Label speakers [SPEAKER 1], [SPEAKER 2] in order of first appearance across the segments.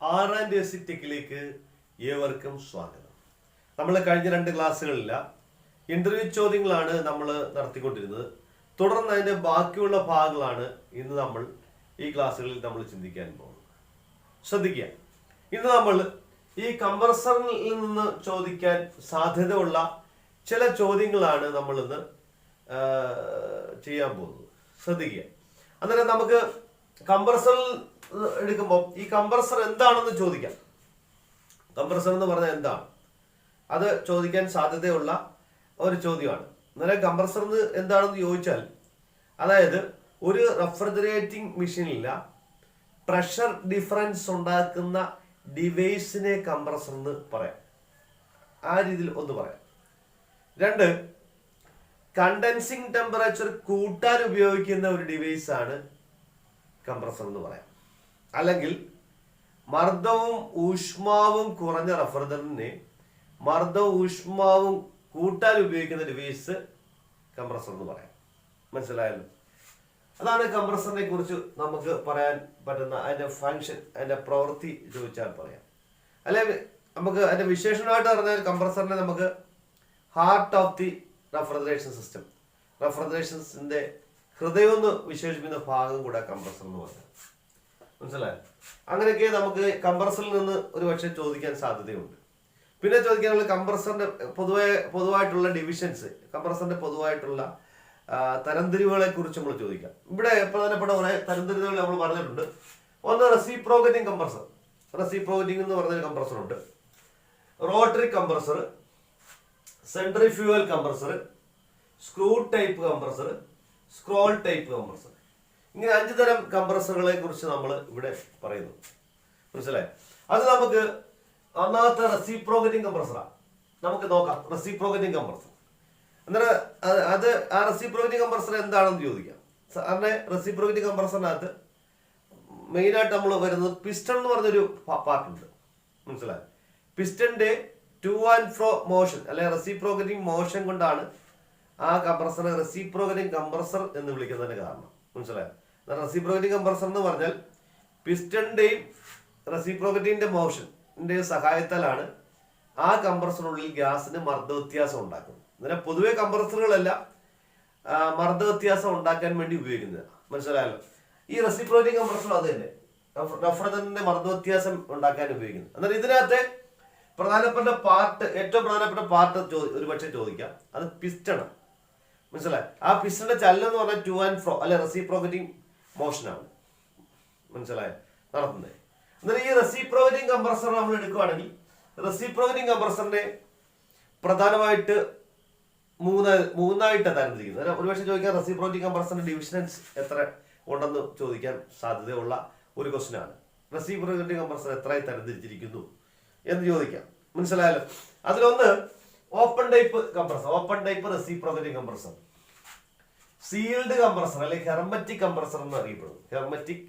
[SPEAKER 1] R&S ടെക്കിലേക്ക് ഏവർക്കും സ്വാഗതം. നമ്മൾ കഴിഞ്ഞ 2 ക്ലാസ്സുകളില്ല ഇന്റർവ്യൂ ചോദ്യങ്ങളാണ് നമ്മൾ നടത്തിക്കൊണ്ടിരുന്നത്. തുടർന്ന് അതിന്റെ ബാക്കിയുള്ള ഭാഗങ്ങളാണ് ഇന്ന് നമ്മൾ ഈ ക്ലാസ്സുകളിൽ നമ്മൾ ചിന്തിക്കാൻ പോകുന്നത്. ശ്രദ്ധിക്കുക, ഇന്ന് നമ്മൾ ഈ കംപ്രസറിൽ നിന്ന് ചോദിക്കാൻ സാധ്യതയുള്ള ചില ചോദ്യങ്ങളാണ് നമ്മൾ ഇന്ന് ചെയ്യാൻ പോകുന്നത്. ശ്രദ്ധിക്കുക. അന്നേരം നമുക്ക് കംപ്രസറിൽ എടുക്കുമ്പോൾ ഈ കംപ്രസർ എന്താണെന്ന് ചോദിക്കാം. കംപ്രസർ എന്ന് പറഞ്ഞാൽ എന്താണ്, അത് ചോദിക്കാൻ സാധ്യതയുള്ള ഒരു ചോദ്യമാണ്. അന്നേരം കംപ്രസർ എന്താണെന്ന് ചോദിച്ചാൽ, അതായത് ഒരു റെഫ്രിജറേറ്റിംഗ് മെഷീനില്ല പ്രഷർ ഡിഫറൻസ് ഉണ്ടാക്കുന്ന ഡിവൈസിനെ കംപ്രസർ എന്ന് പറയാം. ആ രീതിയിൽ ഒന്ന് പറയാം. 2, കണ്ടൻസിങ് ടെമ്പറേച്ചർ കൂട്ടാൻ ഉപയോഗിക്കുന്ന ഒരു ഡിവൈസ് ആണ് കംപ്രസർ എന്ന് പറയാം. അല്ലെങ്കിൽ മർദ്ദവും ഊഷ്മാവും കുറഞ്ഞ റെഫ്രിജറന്റിനെ മർദ്ദവും ഊഷ്മാവും കൂട്ടാൻ ഉപയോഗിക്കുന്ന ഡിവൈസ് കംപ്രസർ എന്ന് പറയാം. മനസ്സിലായല്ലോ? അതാണ് കംപ്രസറിനെ കുറിച്ച് നമുക്ക് പറയാൻ പറ്റുന്ന അതിന്റെ ഫങ്ഷൻ, അതിന്റെ പ്രവൃത്തി ചോദിച്ചാൽ പറയാം. അല്ലെങ്കിൽ നമുക്ക് അതിന്റെ വിശേഷണമായിട്ട് പറഞ്ഞാൽ കംപ്രസറിനെ നമുക്ക് heart of the refrigeration system, റെഫ്രിജറേഷൻസിന്റെ ഹൃദയം എന്ന് വിശേഷിപ്പിക്കുന്ന ഭാഗം കൂടെ കംപ്രസർ എന്ന് പറയാം. മനസ്സിലായോ? അങ്ങനെയൊക്കെ നമുക്ക് കംപ്രസറിൽ നിന്ന് ഒരു പക്ഷേ ചോദിക്കാൻ സാധ്യതയുണ്ട്. പിന്നെ ചോദിക്കാനുള്ള കംപ്രസറിന്റെ പൊതുവായിട്ടുള്ള ഡിവിഷൻസ്, കംപ്രസറിന്റെ പൊതുവായിട്ടുള്ള തരംതിരിവുകളെ കുറിച്ച് നമ്മൾ ചോദിക്കാം. ഇവിടെ പ്രധാനപ്പെട്ട കുറെ തരംതിരിവുകൾ നമ്മൾ പറഞ്ഞിട്ടുണ്ട്. ഒന്ന് റെസിപ്രോക്കറ്റിംഗ് കംപ്രസർ. റെസിപ്രോക്കറ്റിംഗ് എന്ന് പറഞ്ഞൊരു കംപ്രസർ ഉണ്ട്. Rotary compressor, centrifugal compressor, screw type compressor, scroll type compressor. ഇങ്ങനെ 5 തരം കംപ്രസറുകളെ കുറിച്ച് നമ്മൾ ഇവിടെ പറയുന്നു. മനസ്സിലായി? അത് നമുക്ക് ഒന്നാമത്തെ റെസിപ്രോക്കറ്റിംഗ് കംപ്രസറാണ്. നമുക്ക് നോക്കാം റെസിപ്രോക്കറ്റിംഗ് കംപ്രസർ. അന്നേരം അത് ആ റെസിപ്രോക്കറ്റിംഗ് കംപ്രസർ എന്താണെന്ന് ചോദിക്കാം. സാറിന് റെസിപ്രോക്കറ്റിംഗ് കംപ്രസറിനകത്ത് മെയിനായിട്ട് നമ്മൾ വരുന്നത് പിസ്റ്റൺ എന്ന് പറഞ്ഞൊരു പാർട്ടുണ്ട്. മനസ്സിലായി? പിസ്റ്റന്റെ ടു ആൻഡ് ഫ്രോ മോഷൻ അല്ലെങ്കിൽ റെസിപ്രോക്കറ്റിംഗ് മോഷൻ കൊണ്ടാണ് ആ കംപ്രസറെ റെസിപ്രോക്കറ്റിംഗ് കംപ്രസർ എന്ന് വിളിക്കുന്നതിന് കാരണം. മനസ്സിലായോ? റെസിപ്രോക്കറ്റിംഗ് കംപ്രസർ എന്ന് പറഞ്ഞാൽ പിസ്റ്റന്റെയും റെസിപ്രോക്കറ്റിംഗിന്റെ മോഷന്റെയും സഹായത്താലാണ് ആ കംപ്രസറിനുള്ളിൽ ഗ്യാസിന് മർദ്ദ വ്യത്യാസം ഉണ്ടാക്കുന്നത്. അന്നേരം പൊതുവെ കംപ്രസറുകളെല്ലാം മർദ്ദ വ്യത്യാസം ഉണ്ടാക്കാൻ വേണ്ടി ഉപയോഗിക്കുന്നത്. മനസ്സിലായല്ലോ? ഈ റെസിപ്രോക്കറ്റിംഗ് കംപ്രസർ അത് തന്നെ റെഫ്രിജറന്റിന്റെ മർദ്ദ വ്യത്യാസം ഉണ്ടാക്കാൻ ഉപയോഗിക്കുന്നത്. അന്നേരം ഇതിനകത്തെ ഏറ്റവും പ്രധാനപ്പെട്ട പാർട്ട് ഒരു പക്ഷേ ചോദിക്കാം, അത് പിസ്റ്റൺ. മനസ്സിലായി? ആ പിസ്റ്റന്റെ ചലനം എന്ന് പറഞ്ഞാൽ ടു ആൻഡ് ഫ്രോ അല്ലെ റെസിപ്രോക്കറ്റിംഗ് മോഷനാണ്. മനസ്സിലായി? നടത്തുന്നത്. അന്നേരം ഈ റെസിപ്രോക്കറ്റിംഗ് കംപ്രസർ നമ്മൾ എടുക്കുകയാണെങ്കിൽ റെസിപ്രോക്കറ്റിംഗ് കംപ്രസറിനെ പ്രധാനമായിട്ട് മൂന്നായിട്ട് തരംതിരിക്കുന്നത്. ഒരുപക്ഷെ ചോദിക്കാൻ റെസിപ്രോക്കറ്റിംഗ് കംപ്രസറിന്റെ ഡിവിഷൻസ് എത്ര ഉണ്ടെന്ന് ചോദിക്കാൻ സാധ്യതയുള്ള ഒരു ക്വസ്റ്റ്യൻ ആണ്. റെസിപ്രോക്കറ്റിംഗ് കംപ്രസർ എത്രയായി തരംതിരിച്ചിരിക്കുന്നു എന്ന് ചോദിക്കാം. മനസ്സിലായാലും അതിലൊന്ന് open type compressor, open type reciprocating compressor, sealed compressor അല്ലെങ്കിൽ ഹെർമറ്റിക് കംപ്രസർ എന്ന് അറിയപ്പെടുന്നു. ഹെർമറ്റിക്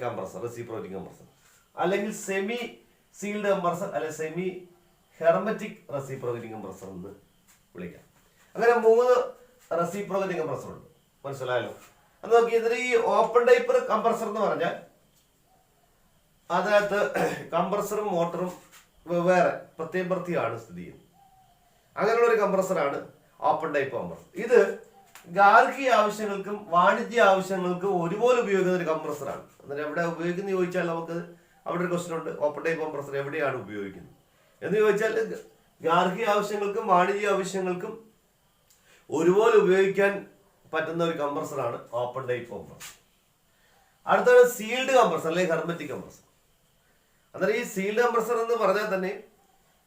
[SPEAKER 1] കംപ്രസർ, റെസിപ്രോക്കറ്റിംഗ് കംപ്രസർ, അല്ലെങ്കിൽ സെമി സീൽഡ് കംപ്രസർ അല്ലെങ്കിൽ സെമി ഹെർമറ്റിക് റെസിപ്രോക്കറ്റിംഗ് കംപ്രസർ എന്ന് വിളിക്കാം. അങ്ങനെ 3 റെസിപ്രോക്കറ്റിംഗ് കംപ്രസർ ഉണ്ട്. മനസ്സിലായല്ലോ? അത് നോക്കി, ഇതിൽ ഈ ഓപ്പൺ ടൈപ്പ് കംപ്രസർ എന്ന് പറഞ്ഞാൽ അതിനകത്ത് കംപ്രസറും മോട്ടറും വെവ്വേറെ പ്രത്യേകമാണ് സ്ഥിതി ചെയ്യുന്നത്. അങ്ങനെയുള്ള ഒരു കംപ്രസറാണ് ഓപ്പൺ ടൈപ്പ് കംപ്രസർ. ഇത് ഗാർഹിക ആവശ്യങ്ങൾക്കും വാണിജ്യ ആവശ്യങ്ങൾക്കും ഒരുപോലെ ഉപയോഗിക്കുന്ന ഒരു കംപ്രസറാണ്. അന്നേരം എവിടെ ഉപയോഗിക്കുന്നത് ചോദിച്ചാൽ നമുക്ക് അവിടെ ഒരു ക്വസ്റ്റൻ ഉണ്ട്, ഓപ്പൺ ടൈപ്പ് കംപ്രസർ എവിടെയാണ് ഉപയോഗിക്കുന്നത് എന്ന് ചോദിച്ചാൽ ഗാർഹിക ആവശ്യങ്ങൾക്കും വാണിജ്യ ആവശ്യങ്ങൾക്കും ഒരുപോലെ ഉപയോഗിക്കാൻ പറ്റുന്ന ഒരു കംപ്രസറാണ് ഓപ്പൺ ടൈപ്പ് കംപ്രസർ. അടുത്താണ് സീൽഡ് കംപ്രസർ അല്ലെങ്കിൽ ഹെർമറ്റിക് കംപ്രസർ. അന്നേരം ഈ സീൽഡ് കംപ്രസർ എന്ന് പറഞ്ഞാൽ തന്നെ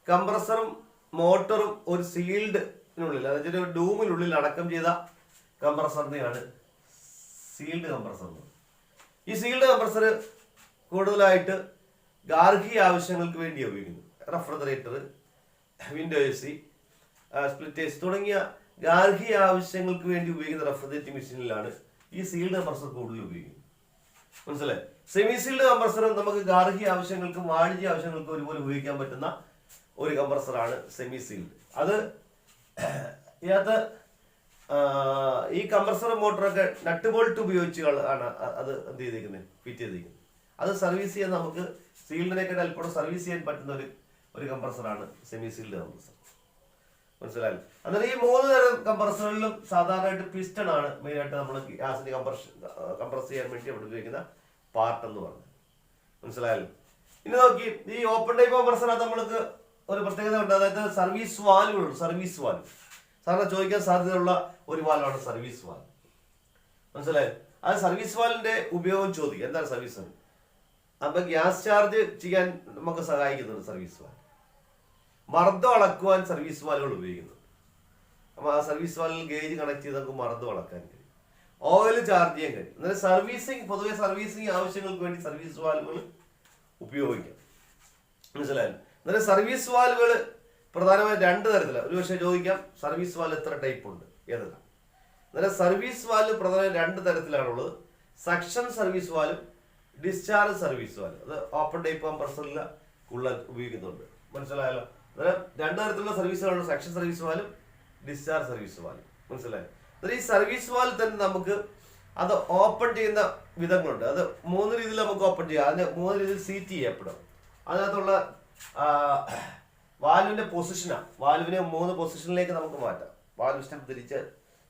[SPEAKER 1] കംപ്രസറും മോട്ടറും ഒരു സീൽഡിനുള്ളിൽ, അതായത് ഒരു ഡൂമിനുള്ളിൽ അടക്കം ചെയ്ത കംപ്രസറിനെയാണ് സീൽഡ് കംപ്രസർ. ഈ സീൽഡ് കംപ്രസർ കൂടുതലായിട്ട് ഗാർഹിക ആവശ്യങ്ങൾക്ക് വേണ്ടി ഉപയോഗിക്കുന്നു. Refrigerator, window AC, split AC തുടങ്ങിയ ഗാർഹിക ആവശ്യങ്ങൾക്ക് വേണ്ടി ഉപയോഗിക്കുന്ന റെഫ്രിജറേറ്റിംഗ് മെഷീനിലാണ് ഈ സീൽഡ് കംപ്രസർ കൂടുതൽ ഉപയോഗിക്കുന്നത്. മനസ്സിലായി? സെമി സീൽഡ് കംപ്രസർ നമുക്ക് ഗാർഹിക ആവശ്യങ്ങൾക്കും വാണിജ്യ ആവശ്യങ്ങൾക്കും ഒരുപോലെ ഉപയോഗിക്കാൻ പറ്റുന്ന ഒരു കംപ്രസറാണ് സെമി സീൽഡ്. അത് ഇതിനകത്ത് ഈ കംപ്രസർ മോട്ടറൊക്കെ നട്ട് ബോൾട്ട് ഉപയോഗിച്ച് ആണ് അത് എന്ത് ചെയ്തിരിക്കുന്നത്, ഫിറ്റ് ചെയ്തിരിക്കുന്നത്. അത് സർവീസ് ചെയ്യാൻ നമുക്ക് സീൽഡിനെക്കാൾ അല്പം സർവീസ് ചെയ്യാൻ പറ്റുന്ന ഒരു കംപ്രസറാണ് സെമി സീൽഡ് കംപ്രസർ. മനസ്സിലായി. അന്നേരം ഈ 3 തരം കംപ്രസറുകളിലും സാധാരണയായിട്ട് പിസ്റ്റൺ ആണ് മെയിനായിട്ട് നമ്മൾ ഗ്യാസിന് കംപ്രസ് ചെയ്യാൻ വേണ്ടി അവിടെ ഉപയോഗിക്കുന്ന പാർട്ട് എന്ന് പറഞ്ഞത്. മനസ്സിലായല്ലോ. ഇനി നോക്കി, ഈ ഓപ്പൺ ടൈപ്പ് കംപ്രസറിനകത്ത് നമ്മൾക്ക് ഒരു പ്രത്യേകത ഉണ്ട്. അതായത് സർവീസ് വാൽവുകളുണ്ട്. സർവീസ് വാൽവ് സാധാരണ ചോദിക്കാൻ സാധ്യതയുള്ള ഒരു വാൽവാണ് സർവീസ് വാൽവ്. മനസ്സിലായോ? ആ സർവീസ് വാൽവിന്റെ ഉപയോഗം ചോദിക്കുക. എന്താണ് സർവീസ് വാൽവ്? അപ്പൊ ഗ്യാസ് ചാർജ് ചെയ്യാൻ നമുക്ക് സഹായിക്കുന്നുണ്ട് സർവീസ് വാൽവ്. മർദ്ദം അളക്കുവാൻ സർവീസ് വാൽവുകൾ ഉപയോഗിക്കുന്നു. അപ്പൊ ആ സർവീസ് വാൽവിൽ ഗേജ് കണക്ട് ചെയ്ത് നമുക്ക് മർദ്ദം അളക്കാൻ കഴിയും. ഓയിൽ ചാർജ് ചെയ്യാൻ കഴിയും. എന്നാൽ സർവീസിങ്, പൊതുവെ സർവീസിങ് ആവശ്യങ്ങൾക്ക് വേണ്ടി സർവീസ് വാൽവുകൾ ഉപയോഗിക്കാം. മനസ്സിലായല്ലോ. എന്നാൽ സർവീസ് വാൽവുകൾ പ്രധാനമായും 2 തരത്തിലാണ്. ഒരു പക്ഷേ ചോദിക്കാം, സർവീസ് വാൽവ് എത്ര ടൈപ്പ് ഉണ്ട് ഏതെല്ലാം. എന്നാൽ സർവീസ് വാൽവ് പ്രധാനമായും 2 തരത്തിലാണുള്ളത്. Suction service valve, discharge service valve. അത് ഓപ്പൺ ടൈപ്പ് കംപ്രസറിൽ കൂടുതൽ ഉപയോഗിക്കുന്നുണ്ട്. മനസ്സിലായല്ലോ. അന്നേരം 2 തരത്തിലുള്ള സർവീസുകളാണ്, suction service valve, discharge service valve. മനസ്സിലായോ? ഈ സർവീസ് വാൽവ് തന്നെ നമുക്ക് അത് ഓപ്പൺ ചെയ്യുന്ന വിധങ്ങളുണ്ട്. അത് 3 രീതിയിൽ നമുക്ക് ഓപ്പൺ ചെയ്യാം. അതിന് 3 രീതിയിൽ സീറ്റ് ചെയ്യപ്പെടും. അതിനകത്തുള്ള വാൽവിന്റെ പൊസിഷനാണ്. വാൽവിനെ 3 പൊസിഷനിലേക്ക് നമുക്ക് മാറ്റാം. വാൽവ് സ്റ്റെപ്പ് തിരിച്ച്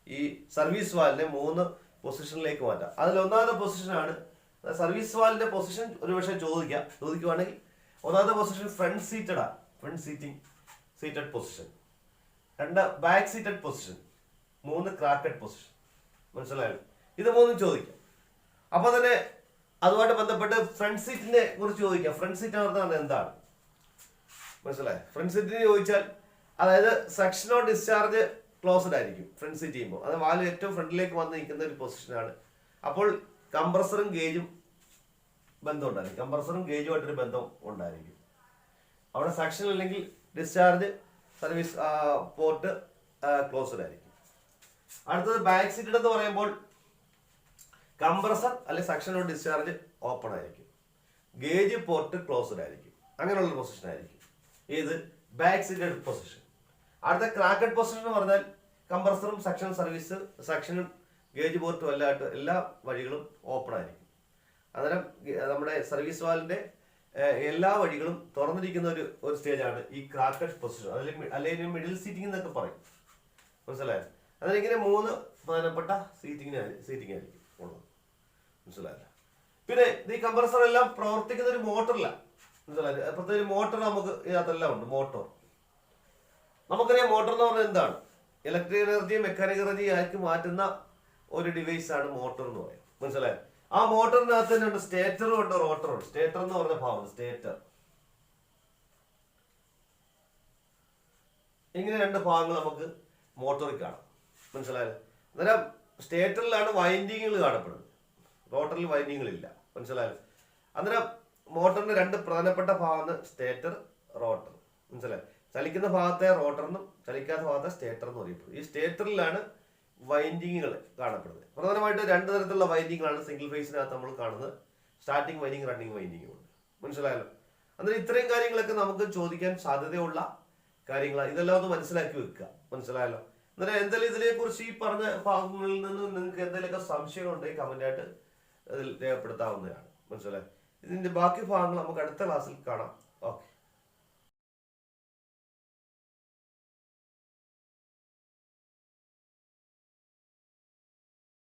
[SPEAKER 1] ഈ സർവീസ് വാൽവിനെ 3 പൊസിഷനിലേക്ക് മാറ്റാം. അതിൽ 1ാമത്തെ പൊസിഷനാണ് സർവീസ് വാൽവിന്റെ പൊസിഷൻ. ഒരുപക്ഷെ ചോദിക്കുവാണെങ്കിൽ 1ാമത്തെ പൊസിഷൻ ഫ്രണ്ട് സീറ്റഡാണ്. Front seated position. 2 back seated position. 3 cracked position. മനസ്സിലായോ? ഇത് 3 ചോദിക്കാം. അപ്പൊ തന്നെ അതുമായിട്ട് ബന്ധപ്പെട്ട് ഫ്രണ്ട് സീറ്റിനെ കുറിച്ച് ചോദിക്കാം. ഫ്രണ്ട് സീറ്റ് എന്ന് പറഞ്ഞാൽ എന്താണ്? മനസ്സിലായോ? ഫ്രണ്ട് സീറ്റിന് ചോദിച്ചാൽ അതായത് സക്ഷനോ ഡിസ്ചാർജ് ക്ലോസ്ഡ് ആയിരിക്കും ഫ്രണ്ട് സീറ്റ് ചെയ്യുമ്പോൾ. അത് വാൽവ് ഏറ്റവും ഫ്രണ്ടിലേക്ക് വന്ന് നിൽക്കുന്ന ഒരു പൊസിഷനാണ്. അപ്പോൾ കംപ്രസറും ഗേജും ബന്ധം ഉണ്ടായിരിക്കും. കംപ്രസറും ഗേജുമായിട്ടൊരു ബന്ധം ഉണ്ടായിരിക്കും. അവിടെ സക്ഷൻ അല്ലെങ്കിൽ ഡിസ്ചാർജ് സർവീസ് പോർട്ട് ക്ലോസ്ഡ് ആയിരിക്കും. അടുത്തത് ബാക്ക് സീറ്റഡ് എന്ന് പറയുമ്പോൾ കംപ്രസർ അല്ലെങ്കിൽ സക്ഷൻ ഓർ ഡിസ്ചാർജ് ഓപ്പൺ ആയിരിക്കും. ഗേജ് പോർട്ട് ക്ലോസ്ഡ് ആയിരിക്കും. അങ്ങനെയുള്ള പൊസിഷൻ ആയിരിക്കും ഏത് ബാക്ക് സീറ്റഡ് പൊസിഷൻ. അടുത്ത ക്രാക്കഡ് പൊസിഷൻ എന്ന് പറഞ്ഞാൽ കംപ്രസറും സക്ഷൻ സർവീസ്, സക്ഷനും ഗേജ് പോർട്ടും എല്ലായിട്ട് എല്ലാ വഴികളും ഓപ്പൺ ആയിരിക്കും. അന്നേരം നമ്മുടെ സർവീസ് വാൽവിന്റെ എല്ലാ വഴികളും തുറന്നിരിക്കുന്ന ഒരു സ്റ്റേജാണ് ഈ ക്രാക്കഡ് പൊസിഷൻ, അല്ലെങ്കിൽ മിഡിൽ സീറ്റിംഗ് എന്നൊക്കെ പറയും. മനസ്സിലായോ? അതിലിങ്ങനെ 3 പ്രധാനപ്പെട്ട സീറ്റിംഗ് ആയിരിക്കും ഉള്ളത്. മനസ്സിലായല്ലോ. പിന്നെ ഈ കംപ്രസർ എല്ലാം പ്രവർത്തിക്കുന്ന ഒരു മോട്ടറിലാണ്. മനസ്സിലായത്? പ്രത്യേകിച്ച് മോട്ടർ നമുക്ക് ഇതിനകത്തെല്ലാം ഉണ്ട്. മോട്ടോർ നമുക്കറിയാം. മോട്ടർ എന്ന് പറഞ്ഞാൽ എന്താണ്? ഇലക്ട്രിക് എനർജി മെക്കാനിക്കൽ എനർജി ആക്കി മാറ്റുന്ന ഒരു ഡിവൈസ് ആണ് മോട്ടോർ എന്ന് പറയുന്നത്. മനസ്സിലായോ? ആ മോട്ടറിനകത്ത് തന്നെ ഉണ്ട് സ്റ്റേറ്ററും ഉണ്ട് റോട്ടറും ഉണ്ട്. സ്റ്റേറ്റർ എന്ന് പറഞ്ഞ ഭാഗം സ്റ്റേറ്റർ. ഇങ്ങനെ 2 ഭാഗങ്ങൾ നമുക്ക് മോട്ടോറിൽ കാണാം. മനസ്സിലായോ? അന്നേരം സ്റ്റേറ്ററിലാണ് വൈൻഡിങ്ങുകൾ കാണപ്പെടുന്നത്. റോട്ടറിൽ വൈൻഡിങ്ങുകളില്ല. മനസ്സിലായോ? അന്നേരം മോട്ടറിന്റെ 2 പ്രധാനപ്പെട്ട ഭാഗമാണ് സ്റ്റേറ്റർ, റോട്ടർ. മനസ്സിലായോ? ചലിക്കുന്ന ഭാഗത്തെ റോട്ടറെന്നും ചലിക്കാത്ത ഭാഗത്തെ സ്റ്റേറ്റർ എന്ന് അറിയപ്പെടും. ഈ സ്റ്റേറ്ററിലാണ് വൈൻഡിങ്ങുകൾ കാണപ്പെടുന്നത്. പ്രധാനമായിട്ട് 2 തരത്തിലുള്ള വൈൻഡിങ്ങുകളാണ് സിംഗിൾ ഫേസിനകത്ത് നമ്മൾ കാണുന്നത്. സ്റ്റാർട്ടിംഗ് വൈൻഡിങ്, റണ്ണിങ് വൈൻഡിങ്ങും ഉണ്ട്. മനസ്സിലായല്ലോ? അന്നേരം ഇത്രയും കാര്യങ്ങളൊക്കെ നമുക്ക് ചോദിക്കാൻ സാധ്യതയുള്ള കാര്യങ്ങളാണ്. ഇതെല്ലാം ഒന്ന് മനസ്സിലാക്കി വെക്കുക. മനസ്സിലായല്ലോ? അന്നേരം എന്തായാലും ഇതിനെക്കുറിച്ച് ഈ പറഞ്ഞ ഭാഗങ്ങളിൽ നിന്ന് നിങ്ങൾക്ക് എന്തെങ്കിലുമൊക്കെ സംശയങ്ങളുണ്ടെങ്കിൽ കമന്റായിട്ട് അതിൽ രേഖപ്പെടുത്താവുന്നതാണ്. മനസ്സിലായോ? ഇതിന്റെ ബാക്കി ഭാഗങ്ങൾ നമുക്ക് അടുത്ത ക്ലാസ്സിൽ കാണാം.